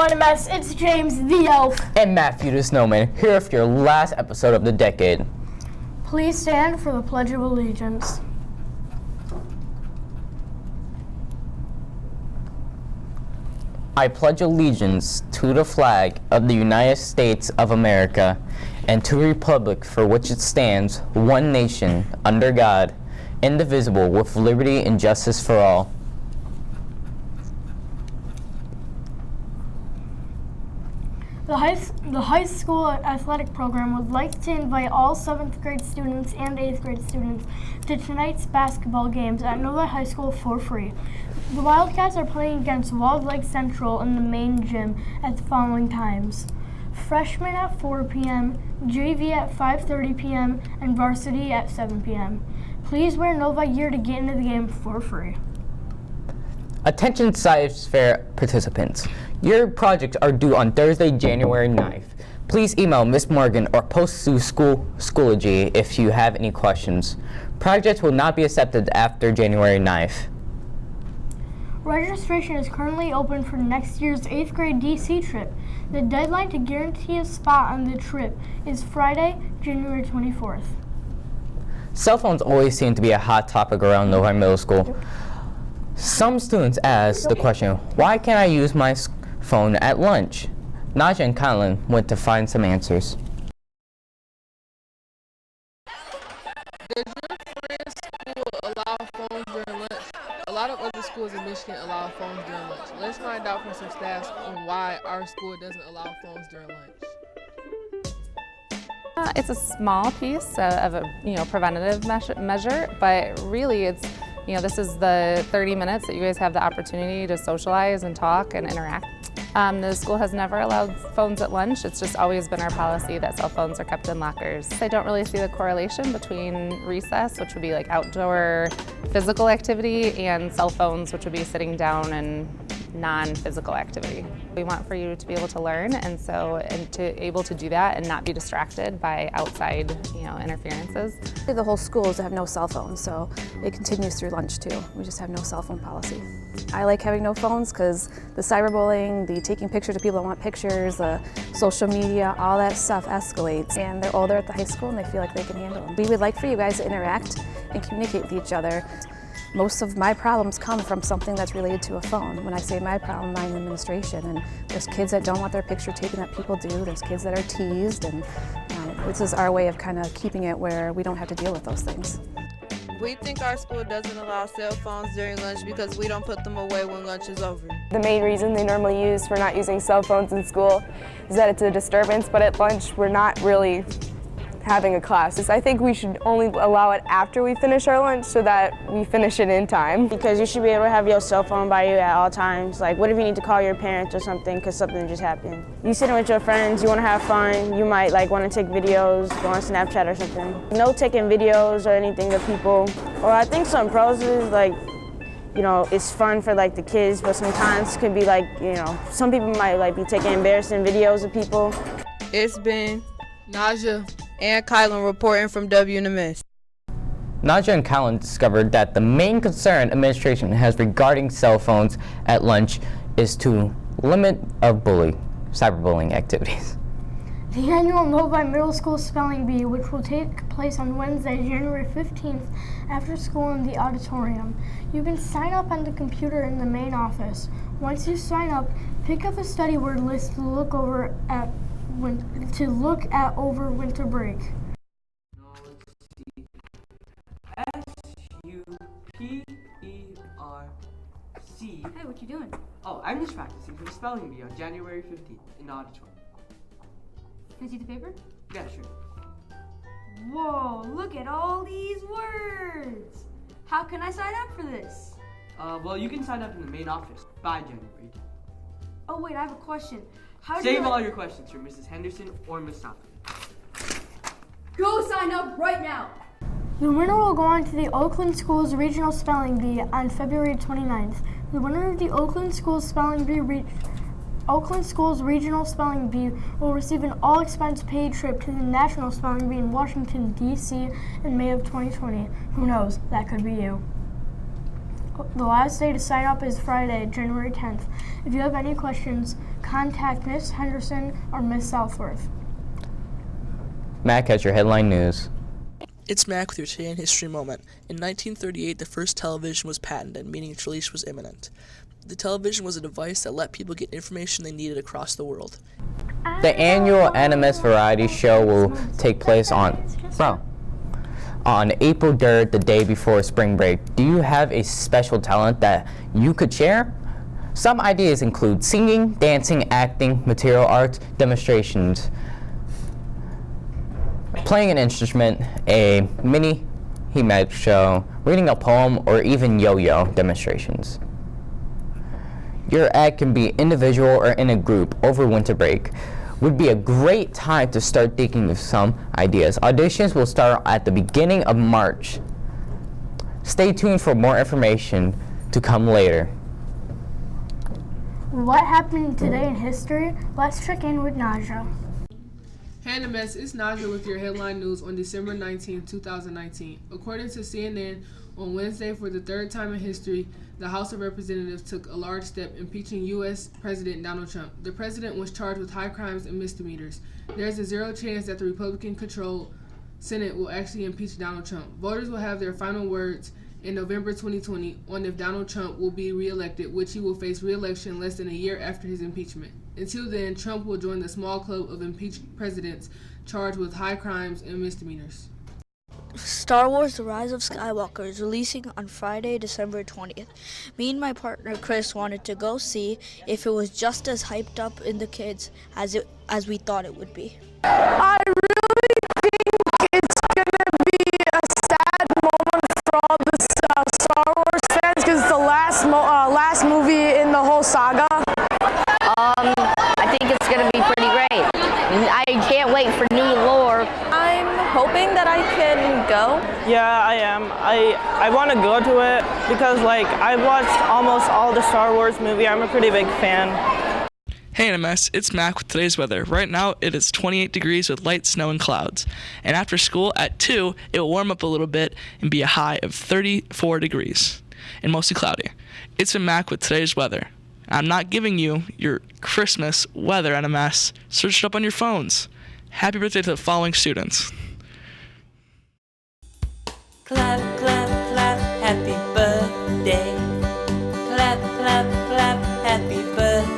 WNMS, it's James the Elf. And Matthew the Snowman, here for your last episode of the decade. Please stand for the Pledge of Allegiance. I pledge allegiance to the flag of the United States of America and to the republic for which it stands, one nation, under God, indivisible, with liberty and justice for all. The high school athletic program would like to invite all 7th grade students and 8th grade students to tonight's basketball games at Novi High School for free. The Wildcats are playing against Walled Lake Central in the main gym at the following times: Freshmen at 4 p.m., JV at 5:30 p.m., and varsity at 7 p.m. Please wear Novi gear to get into the game for free. Attention Science Fair participants. Your projects are due on Thursday, January 9th. Please email Miss Morgan or post to Schoology if you have any questions. Projects will not be accepted after January 9th. Registration is currently open for next year's 8th grade DC trip. The deadline to guarantee a spot on the trip is Friday, January 24th. Cell phones always seem to be a hot topic around Novi Middle School. Some students ask the question, why can't I use my phone at lunch? Naja and Colin went to find some answers. Does your friend's school allow phones during lunch? A lot of other schools in Michigan allow phones during lunch. Let's find out from some staff on why our school doesn't allow phones during lunch. It's a small piece of a preventative measure, but really it's this is the 30 minutes that you guys have the opportunity to socialize and talk and interact. The school has never allowed phones at lunch. It's just always been our policy that cell phones are kept in lockers. I don't really see the correlation between recess, which would be like outdoor physical activity, and cell phones, which would be sitting down and non-physical activity. We want for you to be able to learn, and to able to do that and not be distracted by outside interferences. The whole school is to have no cell phones, so it continues through lunch too. We just have no cell phone policy. I like having no phones because the cyberbullying, the taking pictures of people that want pictures, the social media, all that stuff escalates, and they're older at the high school and they feel like they can handle them. We would like for you guys to interact and communicate with each other. Most of my problems come from something that's related to a phone. When I say my problem, I'm in administration, and there's kids that don't want their picture taken that people do, there's kids that are teased, and this is our way of kind of keeping it where we don't have to deal with those things. We think our school doesn't allow cell phones during lunch because we don't put them away when lunch is over. The main reason they normally use for not using cell phones in school is that it's a disturbance, but at lunch we're not really having a class. I think we should only allow it after we finish our lunch so that we finish it in time. Because you should be able to have your cell phone by you at all times. Like, what if you need to call your parents or something because something just happened? You sitting with your friends, you want to have fun, you might want to take videos, go on Snapchat or something. No taking videos or anything of people. Or I think some pros is it's fun for the kids, but sometimes could be some people might be taking embarrassing videos of people. It's been Naja and Kylan reporting from WNMS. Naja and Colin discovered that the main concern administration has regarding cell phones at lunch is to limit cyberbullying activities. The annual Novi Middle School Spelling Bee, which will take place on Wednesday, January 15th, after school in the auditorium. You can sign up on the computer in the main office. Once you sign up, pick up a study word list to look at over winter break. S-U-P-E-R-C. Hey, what you doing? Oh, I'm just practicing for the spelling bee on January 15th in the auditorium. Can I see the paper? Yeah, sure. Whoa, look at all these words. How can I sign up for this? Well, you can sign up in the main office by January 10th. Oh, wait, I have a question. Save all your questions for Mrs. Henderson or Miss Stockton. Go sign up right now. The winner will go on to the Oakland Schools Regional Spelling Bee on February 29th. The winner of the Oakland Schools Regional Spelling Bee will receive an all-expense paid trip to the National Spelling Bee in Washington, D.C. in May of 2020. Who knows? That could be you. The last day to sign up is Friday, January 10th. If you have any questions, contact Miss Henderson or Miss Southworth. Mac has your headline news. It's Mac with your Today in History moment. In 1938, the first television was patented, meaning its release was imminent. The television was a device that let people get information they needed across the world. The annual WNMS variety show will take place on April 3rd, the day before spring break. Do you have a special talent that you could share? Some ideas include singing, dancing, acting, material arts, demonstrations, playing an instrument, a mini magic show, reading a poem, or even yo-yo demonstrations. Your ad can be individual or in a group over winter break. Would be a great time to start thinking of some ideas. Auditions will start at the beginning of March. Stay tuned for more information to come later. What happened today in history? Let's check in with Naja. WNMS, it's Naja with your headline news on December 19, 2019. According to CNN, on Wednesday, for the third time in history, the House of Representatives took a large step impeaching U.S. President Donald Trump. The president was charged with high crimes and misdemeanors. There's a zero chance that the Republican-controlled Senate will actually impeach Donald Trump. Voters will have their final words in November 2020 on if Donald Trump will be reelected, which he will face reelection less than a year after his impeachment. Until then, Trump will join the small club of impeached presidents charged with high crimes and misdemeanors. Star Wars The Rise of Skywalker is releasing on Friday, December 20th. Me and my partner Chris wanted to go see if it was just as hyped up in the kids as we thought it would be. I really think it's gonna be a sad moment for all the Star Wars fans because it's the last movie in the whole saga. I think it's going to be pretty great. I can't wait for new lore. I'm hoping that I can go. Yeah, I am. I want to go to it because I've watched almost all the Star Wars movie. I'm a pretty big fan. Hey NMS, it's Mac with today's weather. Right now it is 28 degrees with light snow and clouds. And after school at 2, it will warm up a little bit and be a high of 34 degrees and mostly cloudy. It's been Mac with today's weather. I'm not giving you your Christmas weather, NMS. Search it up on your phones. Happy birthday to the following students. Clap, clap, clap, happy birthday. Clap, clap, clap, happy birthday.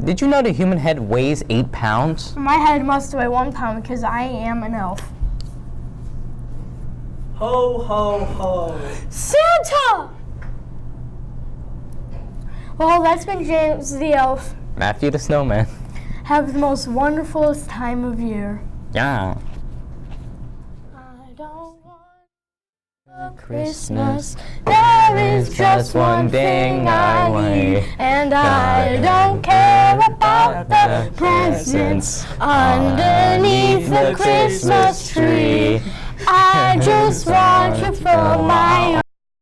Did you know the human head weighs 8 pounds? My head must weigh 1 pound because I am an elf. Ho, ho, ho. Santa! Well, that's been James the Elf. Matthew the Snowman. Have the most wonderfulest time of year. Yeah. I don't want Christmas. There is just one thing I need, and I don't care about the presents underneath the Christmas tree. I just want you for my